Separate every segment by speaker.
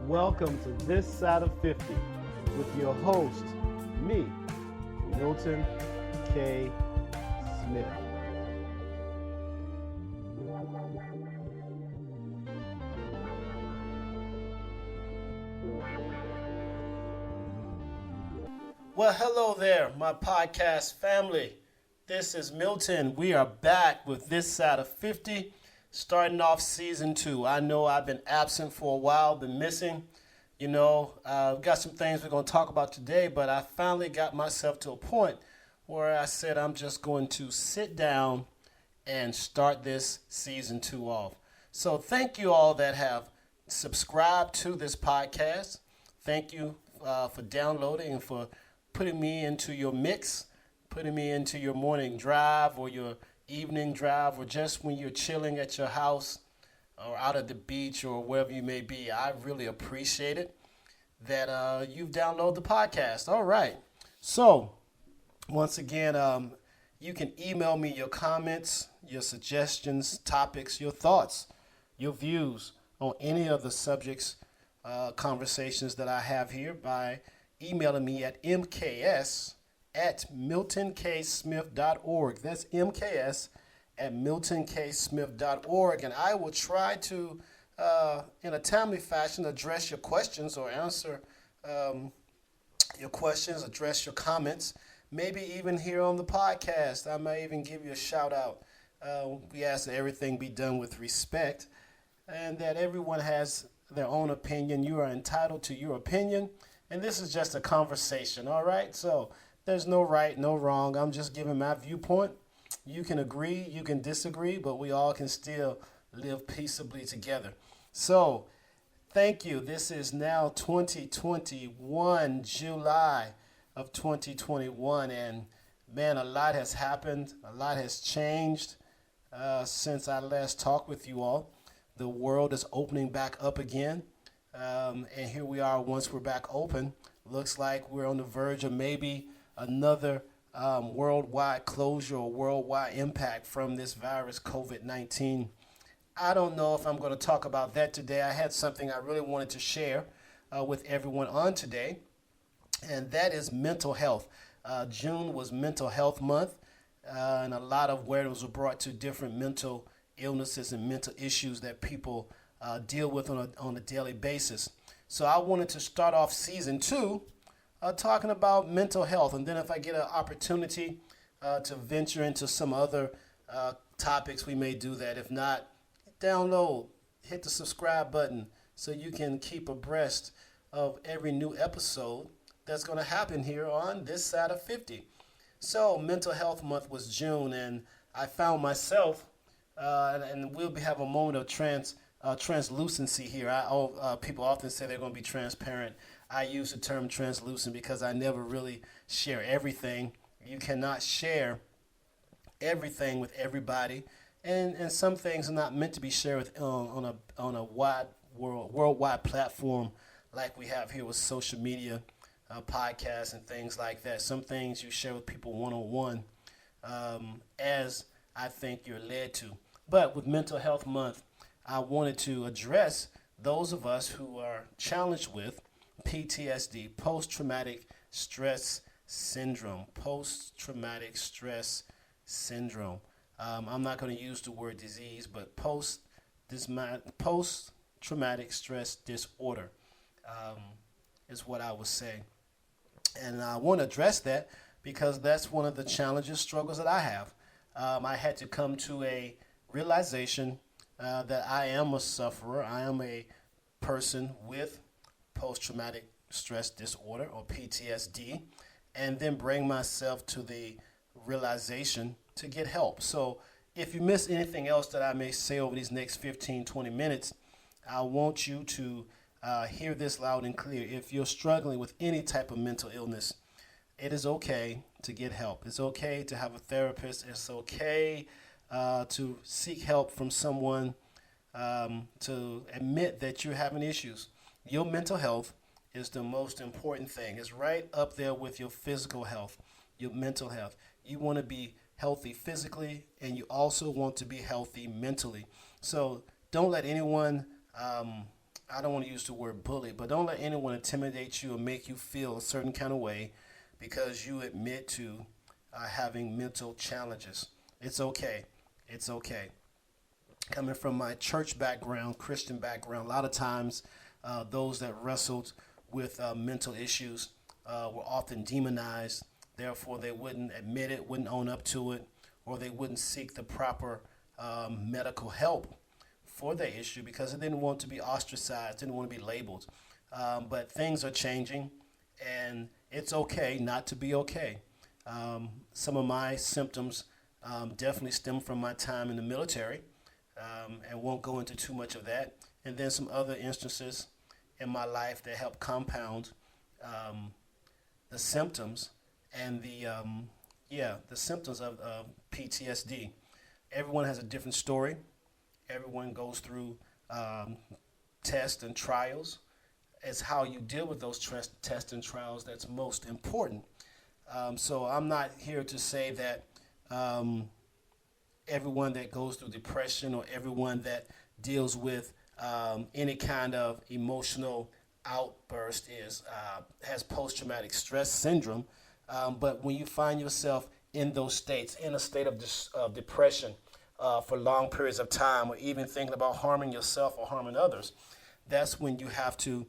Speaker 1: Welcome to This Side of 50 with your host, me, Milton K. Smith. Well, hello there, my podcast family. This is Milton. We are back with This Side of 50, starting off season 2. I know I've been absent for a while, been missing. Got some things we're going to talk about today, but I finally got myself to a point where I said I'm just going to sit down and start this season 2 off. So thank you all that have subscribed to this podcast. Thank you for downloading and for putting me into your mix, putting me into your morning drive or your evening drive, or just when you're chilling at your house or out at the beach or wherever you may be. I really appreciate it that you've downloaded the podcast. All right. So once again, you can email me your comments, your suggestions, topics, your thoughts, your views on any of the subjects, conversations that I have here by emailing me at mks@miltonksmith.org. That's mks@miltonksmith.org. And I will try to, in a timely fashion, address your questions or answer your questions, address your comments, maybe even here on the podcast. I may even give you a shout out. We ask that everything be done with respect and that everyone has their own opinion. You are entitled to your opinion. And this is just a conversation, all right? So there's no right, no wrong. I'm just giving my viewpoint. You can agree, you can disagree, but we all can still live peaceably together. So thank you. This is now 2021, July of 2021. And man, a lot has happened. A lot has changed since I last talked with you all. The world is opening back up again. And here we are once we're back open. Looks like we're on the verge of maybe another worldwide closure or worldwide impact from this virus, COVID-19. I don't know if I'm going to talk about that today. I had something I really wanted to share with everyone on today, and that is mental health. June was Mental Health Month, and a lot of awareness was brought to different mental illnesses and mental issues that people deal with on a daily basis. So I wanted to start off season 2 talking about mental health, and then if I get an opportunity to venture into some other topics, we may do that. If not, download, hit the subscribe button so you can keep abreast of every new episode that's going to happen here on This Side of 50. So Mental Health Month was June, and I found myself, and we'll have a moment of translucency here. People often say they're going to be transparent. I use the term translucent because I never really share everything. You cannot share everything with everybody, and some things are not meant to be shared with, on a worldwide platform like we have here with social media, podcasts, and things like that. Some things you share with people one-on-one, as I think you're led to. But with Mental Health Month, I wanted to address those of us who are challenged with PTSD, post-traumatic stress syndrome. Post-traumatic stress syndrome. I'm not going to use the word disease, but post-traumatic stress disorder is what I would say. And I want to address that because that's one of the challenges, struggles that I have. I had to come to a realization that I am a sufferer. I am a person with post-traumatic stress disorder or PTSD, and then bring myself to the realization to get help. So if you miss anything else that I may say over these next 15, 20 minutes, I want you to hear this loud and clear. If you're struggling with any type of mental illness, it is okay to get help. It's okay to have a therapist. It's okay to seek help from someone, to admit that you're having issues. Your mental health is the most important thing. It's right up there with your physical health, your mental health. You want to be healthy physically, and you also want to be healthy mentally. So don't let anyone I don't want to use the word bully, but don't let anyone intimidate you or make you feel a certain kind of way because you admit to having mental challenges. It's okay. It's okay. Coming from my church background, Christian background, a lot of times those that wrestled with mental issues were often demonized. Therefore, they wouldn't admit it, wouldn't own up to it, or they wouldn't seek the proper medical help for their issue because they didn't want to be ostracized, didn't want to be labeled. But things are changing, and it's okay not to be okay. Some of my symptoms definitely stem from my time in the military, and won't go into too much of that. And then some other instances in my life that help compound the symptoms and the symptoms of PTSD. Everyone has a different story. Everyone goes through tests and trials. It's how you deal with those tests and trials that's most important. So I'm not here to say that everyone that goes through depression or everyone that deals with any kind of emotional outburst has post-traumatic stress syndrome. But when you find yourself in those states, in a state of depression for long periods of time, or even thinking about harming yourself or harming others, that's when you have to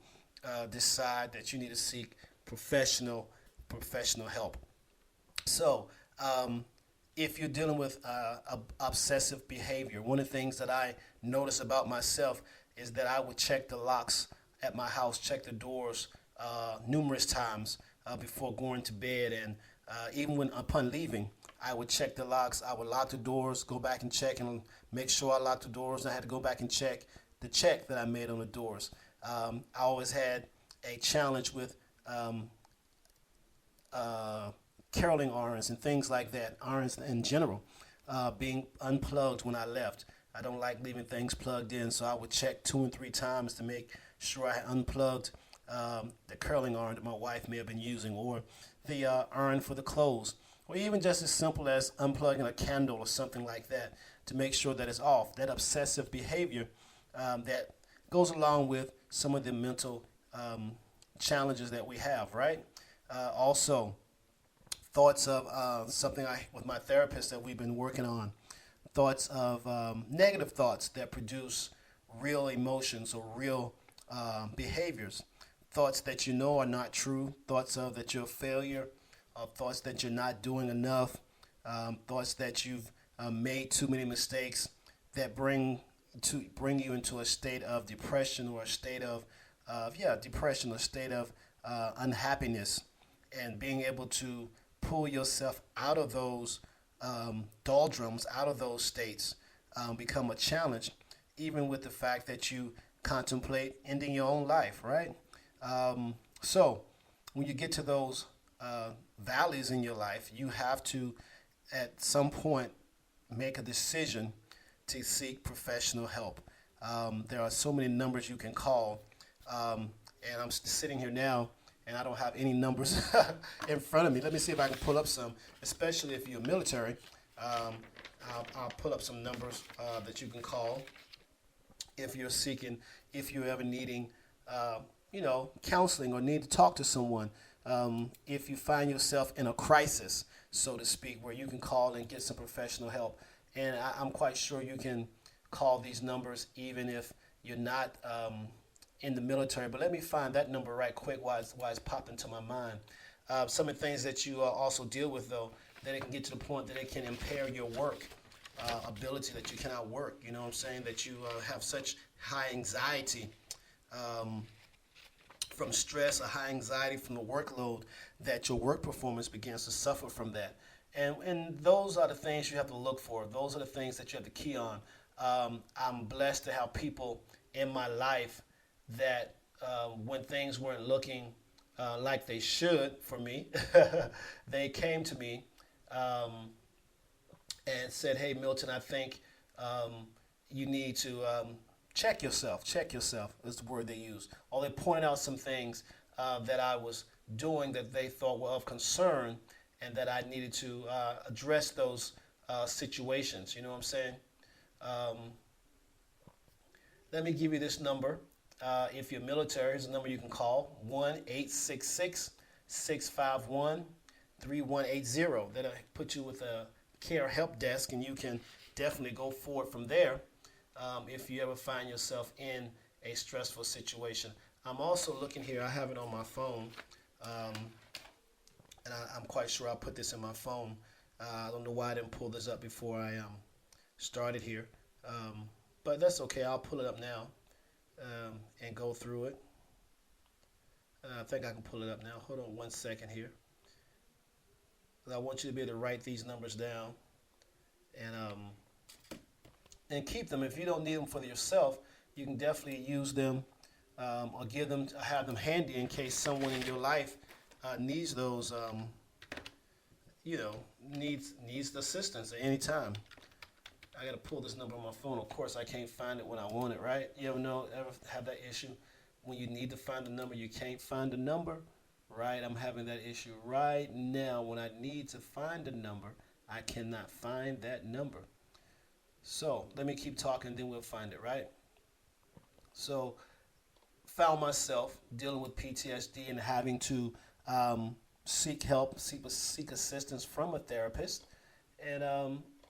Speaker 1: decide that you need to seek professional help. So, if you're dealing with obsessive behavior, one of the things that I notice about myself is that I would check the locks at my house, check the doors numerous times before going to bed, and even when upon leaving, I would check the locks. I would lock the doors, go back and check, and make sure I locked the doors. I had to go back and check the check that I made on the doors. I always had a challenge with caroling irons and things like that, irons in general, being unplugged when I left. I don't like leaving things plugged in, so I would check 2 and 3 times to make sure I had unplugged the curling iron that my wife may have been using, or the iron for the clothes, or even just as simple as unplugging a candle or something like that to make sure that it's off. That obsessive behavior that goes along with some of the mental challenges that we have, right? Also, thoughts of something with my therapist that we've been working on, thoughts of negative thoughts that produce real emotions or real behaviors, thoughts that you know are not true, thoughts of that you're a failure, thoughts that you're not doing enough, thoughts that you've made too many mistakes that bring you into a state of depression or a state of depression, a state of unhappiness, and being able to pull yourself out of those doldrums, out of those states, become a challenge, even with the fact that you contemplate ending your own life, right? So when you get to those valleys in your life, you have to, at some point, make a decision to seek professional help. There are so many numbers you can call, and I'm sitting here now, and I don't have any numbers in front of me. Let me see if I can pull up some, especially if you're military. I'll pull up some numbers that you can call if you're seeking, if you're ever needing, counseling or need to talk to someone. If you find yourself in a crisis, so to speak, where you can call and get some professional help. And I'm quite sure you can call these numbers even if you're not in the military. But let me find that number right quick while it's popped into my mind. Some of the things that you also deal with, though, that it can get to the point that it can impair your work ability, that you cannot work. You know what I'm saying? That you have such high anxiety from stress or high anxiety from the workload that your work performance begins to suffer from that. And those are the things you have to look for. Those are the things that you have to key on. I'm blessed to have people in my life that when things weren't looking like they should for me, they came to me and said, "Hey, Milton, I think you need to check yourself. Check yourself," is the word they use. Or they pointed out some things that I was doing that they thought were of concern, and that I needed to address those situations. You know what I'm saying? Let me give you this number. If you're military, here's a number you can call: 1-866-651-3180. That'll put you with a care help desk, and you can definitely go forward from there if you ever find yourself in a stressful situation. I'm also looking here. I have it on my phone, and I'm quite sure I put this in my phone. I don't know why I didn't pull this up before I started here, but that's okay. I'll pull it up now and go through it. I think I can pull it up now. Hold on one second here. I want you to be able to write these numbers down and keep them. If you don't need them for yourself, you can definitely use them or have them handy in case someone in your life needs those, needs assistance at any time. I got to pull this number on my phone. Of course, I can't find it when I want it, right? You ever have that issue when you need to find the number, you can't find the number, right? I'm having that issue right now. When I need to find a number, I cannot find that number. So let me keep talking, then we'll find it, right? So found myself dealing with PTSD and having to seek help, seek assistance from a therapist, and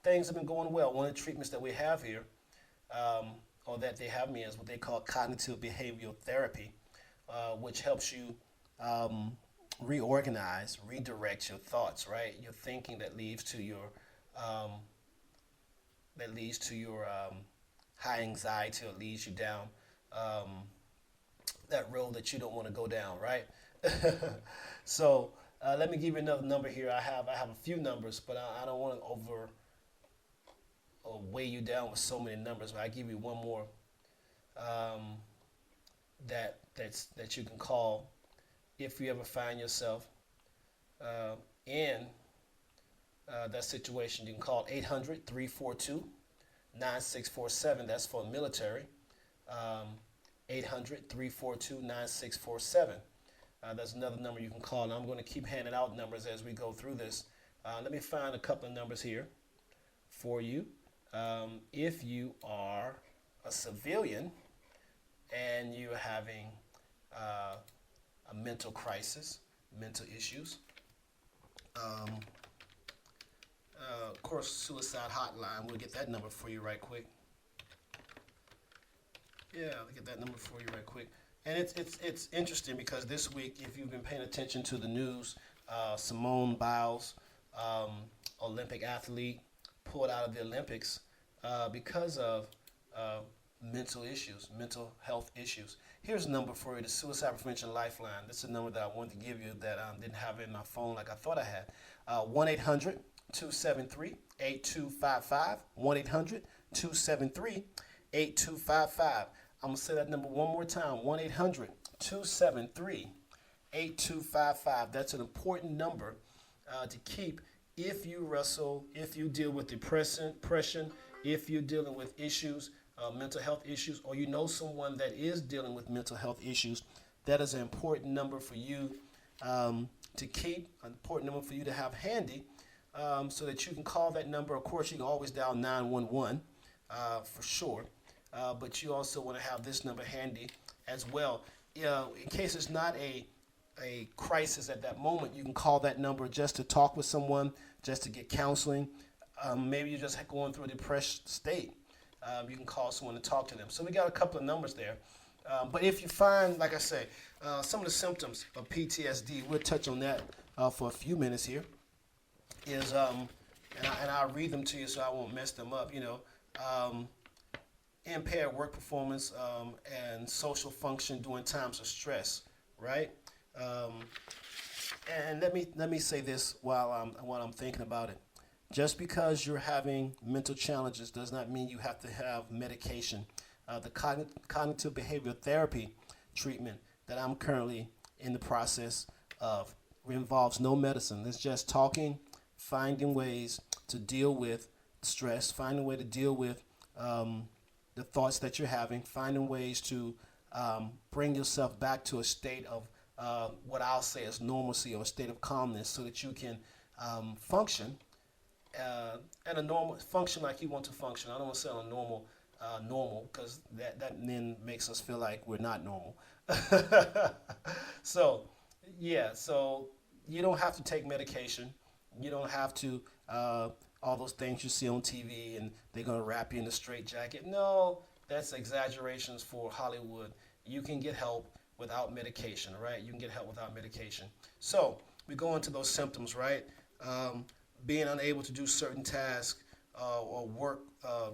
Speaker 1: things have been going well. One of the treatments that we have here, or that they have me, is what they call cognitive behavioral therapy, which helps you reorganize, redirect your thoughts, right? Your thinking that leads to your high anxiety, or leads you down that road that you don't want to go down, right? So let me give you another number here. I have a few numbers, but I don't want to weigh you down with so many numbers. But I give you one more that you can call if you ever find yourself in that situation. You can call 800-342-9647. That's for the military. 800-342-9647. That's another number you can call. And I'm going to keep handing out numbers as we go through this. Let me find a couple of numbers here for you. If you are a civilian and you're having a mental crisis, mental issues, of course, suicide hotline. We'll get that number for you right quick. Yeah, I'll get that number for you right quick. And it's interesting because this week, if you've been paying attention to the news, Simone Biles, Olympic athlete, pulled out of the Olympics because of mental issues, mental health issues. Here's a number for you, the Suicide Prevention Lifeline. This is a number that I wanted to give you that I didn't have in my phone like I thought I had. 1-800-273-8255. 1-800-273-8255. I'm going to say that number one more time. 1-800-273-8255. That's an important number to keep if you wrestle, if you deal with depression, if you're dealing with issues, mental health issues, or you know someone that is dealing with mental health issues. That is an important number for you to keep, an important number for you to have handy so that you can call that number. Of course, you can always dial 911 for sure. But you also want to have this number handy as well. In case it's not a crisis at that moment, you can call that number just to talk with someone, just to get counseling. Maybe you're just going through a depressed state. You can call someone to talk to them. So we got a couple of numbers there. But if you find, like I say, some of the symptoms of PTSD, we'll touch on that for a few minutes here, is, and I'll read them to you so I won't mess them up, impaired work performance and social function during times of stress, right? And let me say this while I'm thinking about it. Just because you're having mental challenges does not mean you have to have medication. The cognitive behavioral therapy treatment that I'm currently in the process of involves no medicine. It's just talking, finding ways to deal with stress, finding a way to deal with the thoughts that you're having, finding ways to bring yourself back to a state of what I'll say is normalcy, or a state of calmness, so that you can function and a normal function like you want to function. I don't want to say on a normal normal, because that then makes us feel like we're not normal. So, yeah, so you don't have to take medication. You don't have to, all those things you see on TV and they're going to wrap you in a straitjacket. No, that's exaggerations for Hollywood. You can get help without medication, right? You can get help without medication. So we go into those symptoms, right? Being unable to do certain tasks or work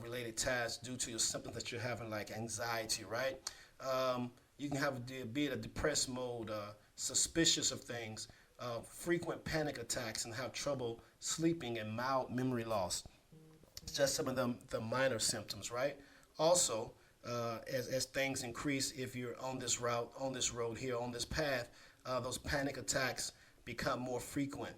Speaker 1: related tasks due to your symptoms that you're having, like anxiety, right? You can be in a depressed mode, suspicious of things, frequent panic attacks, and have trouble sleeping and mild memory loss. It's just some of the minor symptoms, right? Also, as things increase, if you're on this route, on this road here, on this path, those panic attacks become more frequent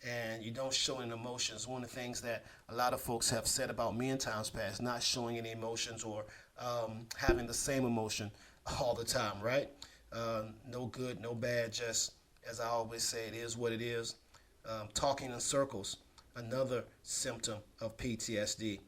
Speaker 1: and you don't show any emotions. One of the things that a lot of folks have said about me in times past, not showing any emotions or having the same emotion all the time, right? No good, no bad, just as I always say, it is what it is. Talking in circles, another symptom of PTSD.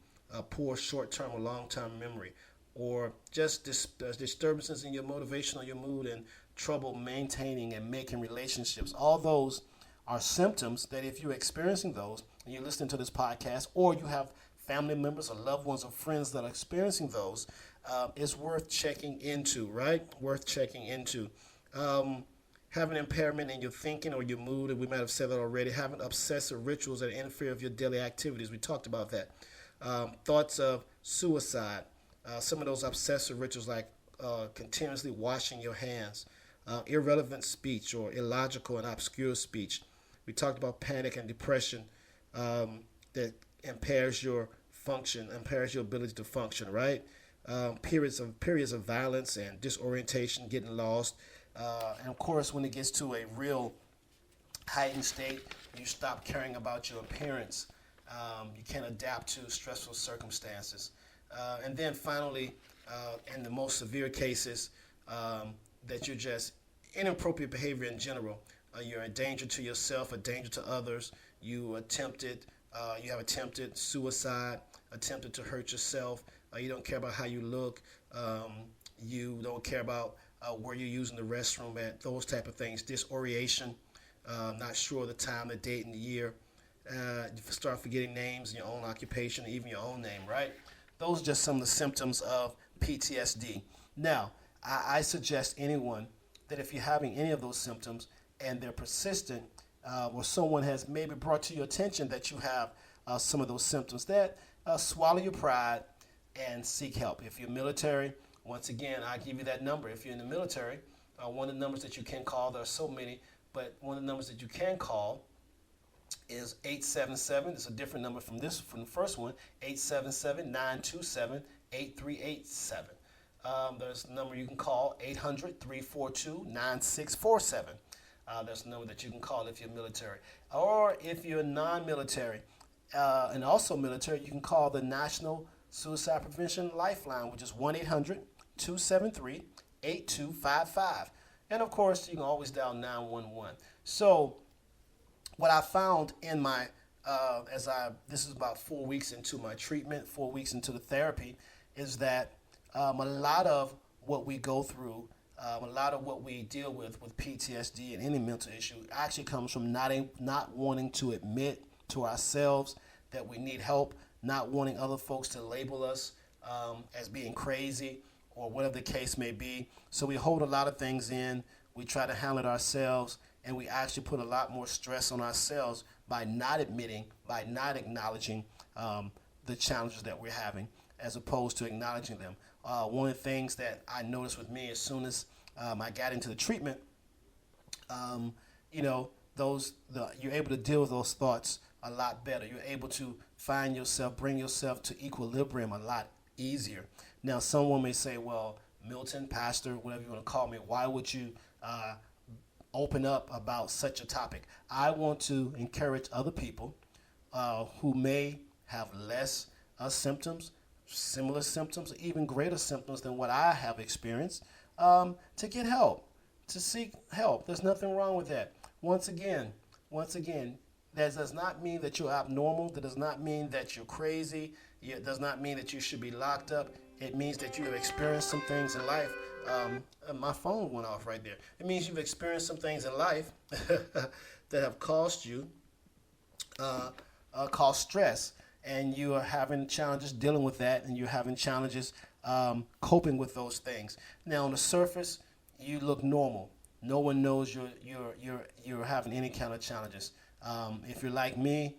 Speaker 1: Poor short-term or long-term memory, or just disturbances in your motivation or your mood and trouble maintaining and making relationships. All those are symptoms that if you're experiencing those and you're listening to this podcast, or you have family members or loved ones or friends that are experiencing those, it's worth checking into, right? Worth checking into. Having impairment in your thinking or your mood, and we might have said that already. Having obsessive rituals that interfere with your daily activities. We talked about that. Thoughts of suicide. Some of those obsessive rituals like continuously washing your hands. Irrelevant speech or illogical and obscure speech. We talked about panic and depression that impairs your function, impairs your ability to function, right? Periods of violence and disorientation, getting lost. And of course, when it gets to a real heightened state, you stop caring about your appearance. You can't adapt to stressful circumstances. And then finally, in the most severe cases, that you're just inappropriate behavior in general. You're a danger to yourself, a danger to others. You have attempted suicide, attempted to hurt yourself. You don't care about how you look. You don't care about where you're using the restroom at, those type of things. Disorientation, not sure of the time, the date, and the year. You start forgetting names, your own occupation, even your own name, right? Those are just some of the symptoms of PTSD. Now, I suggest anyone that if you're having any of those symptoms and they're persistent, or someone has maybe brought to your attention that you have some of those symptoms, that swallow your pride and seek help. If you're military, once again, I give you that number. If you're in the military, one of the numbers that you can call, there are so many, but one of the numbers that you can call is 877. It's a different number from the first one, 877-927-8387. There's a number you can call, 800-342-9647. That's the number that you can call if you're military. Or if you're non-military and also military, you can call the National Suicide Prevention Lifeline, which is 1-800-273-8255. And of course, you can always dial 911. So what I found in my, this is about 4 weeks into my treatment, 4 weeks into the therapy, is that a lot of what we go through, a lot of what we deal with PTSD and any mental issue actually comes from not wanting to admit to ourselves that we need help, not wanting other folks to label us as being crazy or whatever the case may be. So we hold a lot of things in, we try to handle it ourselves, and we actually put a lot more stress on ourselves by not admitting, by not acknowledging the challenges that we're having, as opposed to acknowledging them. One of the things that I noticed with me as soon as I got into the treatment, you're able to deal with those thoughts a lot better. You're able to find yourself, bring yourself to equilibrium a lot easier. Now, someone may say, well, Milton, pastor, whatever you want to call me, why would you open up about such a topic? I want to encourage other people who may have less symptoms, similar symptoms, even greater symptoms than what I have experienced, to get help, to seek help. There's nothing wrong with that. Once again, that does not mean that you're abnormal. That does not mean that you're crazy. It does not mean that you should be locked up. It means that you have experienced some things in life. My phone went off right there. It means you've experienced some things in life that have caused you cause stress, and you are having challenges dealing with that, and you're having challenges coping with those things. Now, on the surface, you look normal. No one knows you're having any kind of challenges. If you're like me,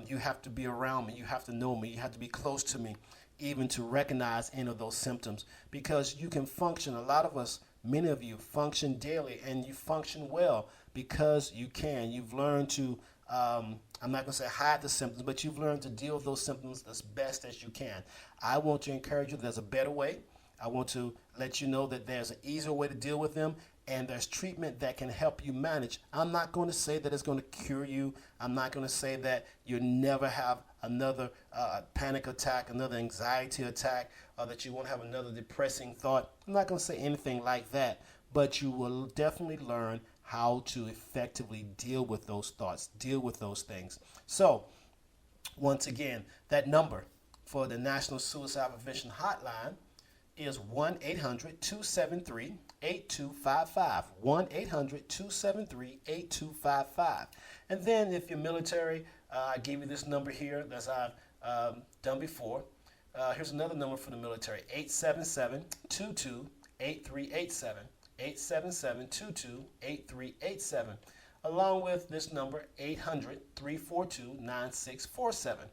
Speaker 1: you have to be around me. You have to know me. You have to be close to me, even to recognize any of those symptoms, because you can function. A lot of us, many of you, function daily, and you function well because you can. You've learned to I'm not going to say hide the symptoms, but you've learned to deal with those symptoms as best as you can. I want to encourage you that there's a better way. I want to let you know that there's an easier way to deal with them, and there's treatment that can help you manage. I'm not going to say that it's going to cure you. I'm not going to say that you'll never have another panic attack, another anxiety attack, or that you won't have another depressing thought. I'm not going to say anything like that, but you will definitely learn how to effectively deal with those thoughts, deal with those things. So, once again, that number for the National Suicide Prevention Hotline is 1-800-273-8255. 1-800-273-8255. And then if you're military, I gave you this number here as I've done before. Here's another number for the military, 877-22-8387. 877-22-8387, along with this number, 800-342-9647.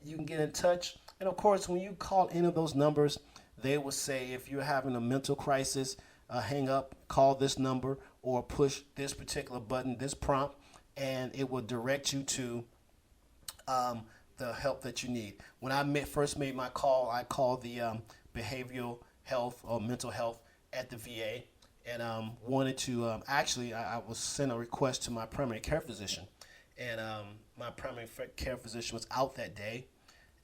Speaker 1: You can get in touch. And of course, when you call any of those numbers, they will say if you're having a mental crisis, hang up, call this number, or push this particular button, this prompt, and it will direct you to the help that you need. When I first made my call, I called the behavioral health or mental health at the VA, and wanted to I was sent a request to my primary care physician, and my primary care physician was out that day,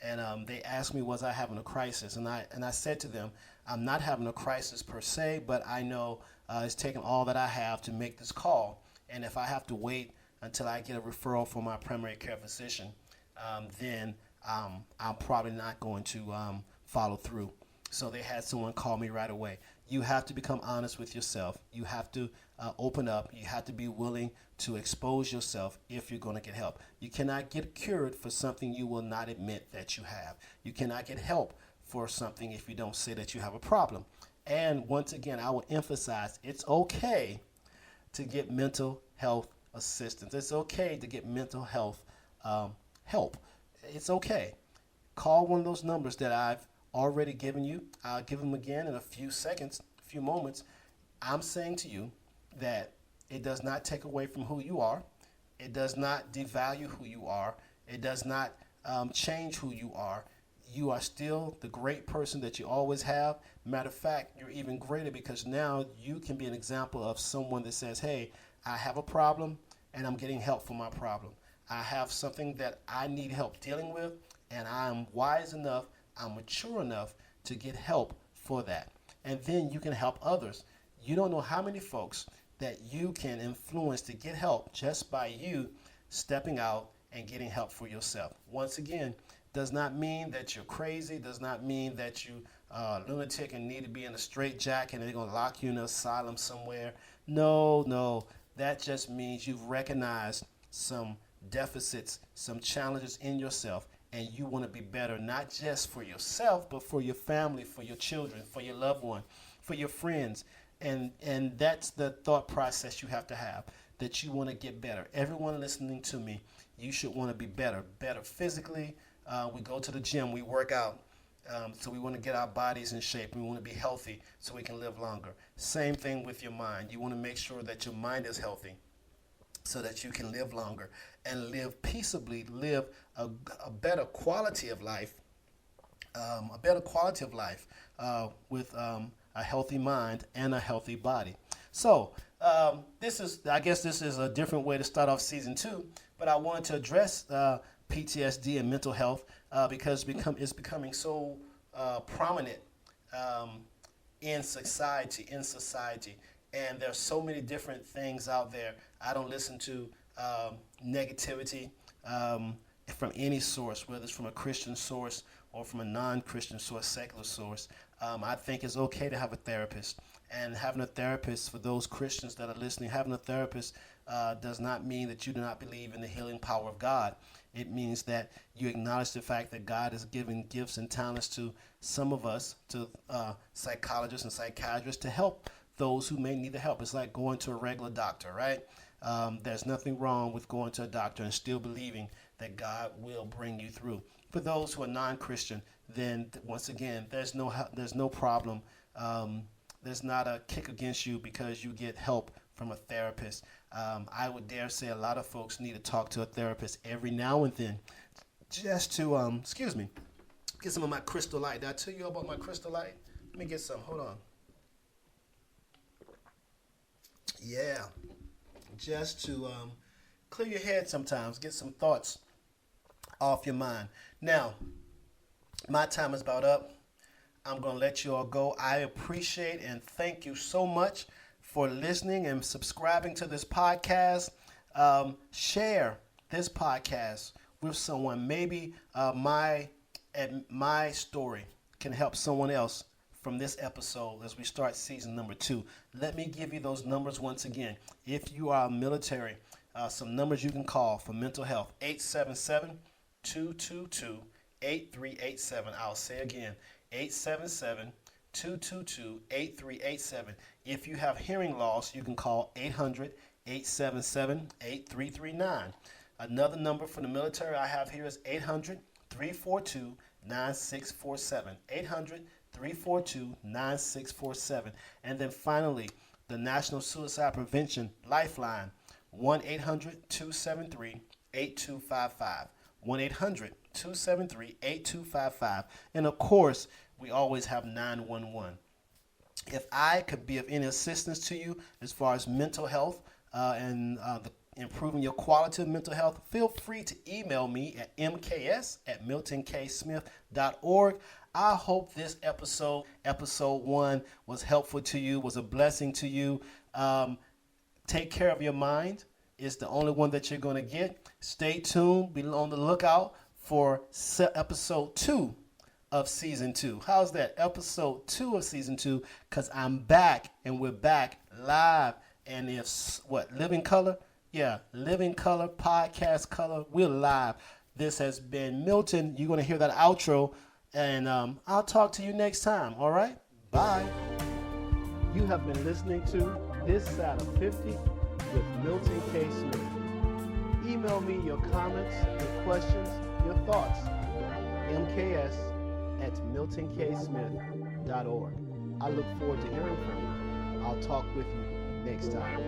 Speaker 1: and they asked me, was I having a crisis? And I said to them, I'm not having a crisis per se, but I know it's taking all that I have to make this call, and if I have to wait until I get a referral from my primary care physician, then I'm probably not going to follow through. So they had someone call me right away. You have to become honest with yourself. You have to open up. You have to be willing to expose yourself if you're going to get help. You cannot get cured for something you will not admit that you have. You cannot get help for something if you don't say that you have a problem. And once again, I will emphasize, it's okay to get mental health assistance. It's okay to get mental health help. It's okay. Call one of those numbers that I've already given you. I'll give them again in a few seconds, a few moments. I'm saying to you that it does not take away from who you are. It does not devalue who you are. It does not change who you are. You are still the great person that you always have. Matter of fact, you're even greater because now you can be an example of someone that says, hey, I have a problem and I'm getting help for my problem. I have something that I need help dealing with, and I'm wise enough, I'm mature enough to get help for that. And then you can help others. You don't know how many folks that you can influence to get help just by you stepping out and getting help for yourself. Once again, does not mean that you're crazy, does not mean that you are a lunatic and need to be in a straitjacket and they're going to lock you in an asylum somewhere. No, that just means you've recognized some deficits, some challenges in yourself, and you want to be better, not just for yourself, but for your family, for your children, for your loved one, for your friends. And that's the thought process you have to have, that you want to get better. Everyone listening to me, you should want to be better physically. We go to the gym, we work out, so we want to get our bodies in shape. We want to be healthy so we can live longer. Same thing with your mind. You want to make sure that your mind is healthy so that you can live longer and live peaceably, live a better quality of life, with a healthy mind and a healthy body. So I guess this is a different way to start off season 2, but I wanted to address PTSD and mental health because it's becoming so prominent in society, and there's so many different things out there. I don't listen to negativity from any source, whether it's from a Christian source or from a non-Christian source, secular source, I think it's okay to have a therapist. And having a therapist, for those Christians that are listening, having a therapist does not mean that you do not believe in the healing power of God. It means that you acknowledge the fact that God has given gifts and talents to some of us, to psychologists and psychiatrists, to help those who may need the help. It's like going to a regular doctor, right? There's nothing wrong with going to a doctor and still believing that God will bring you through. For those who are non-Christian, then once again, there's no problem. There's not a kick against you because you get help from a therapist. I would dare say a lot of folks need to talk to a therapist every now and then, just to get some of my Crystal Light. Did I tell you about my Crystal Light? Let me get some. Hold on. Yeah, just to clear your head sometimes, get some thoughts off your mind. Now, my time is about up. I'm going to let you all go. I appreciate and thank you so much for listening and subscribing to this podcast. Share this podcast with someone. Maybe my story can help someone else from this episode as we start season number 2. Let me give you those numbers once again. If you are military, some numbers you can call for mental health: 877-222-8387. I'll say again, 877-222-8387. If you have hearing loss, you can call 800-877-8339. Another number for the military I have here is 800-342-9647. 800-342-9647. And then finally, the National Suicide Prevention Lifeline, 1-800-273-8255. 1-800-273-8255. And of course, we always have 911. If I could be of any assistance to you as far as mental health and improving your quality of mental health, feel free to email me at mks@miltonksmith.org. I hope this episode 1, was helpful to you, was a blessing to you. Take care of your mind. It's the only one that you're going to get. Stay tuned. Be on the lookout for episode 2 of season 2. How's that? Episode 2 of season 2, because I'm back, and we're back live. And if Living Color? Yeah, Living Color, Podcast Color. We're live. This has been Milton. You're going to hear that outro, and I'll talk to you next time. All right? Bye. You have been listening to This Side of 50 with Milton K. Smith. Email me your comments, your questions, your thoughts. mks@miltonksmith.org. I look forward to hearing from you. I'll talk with you next time.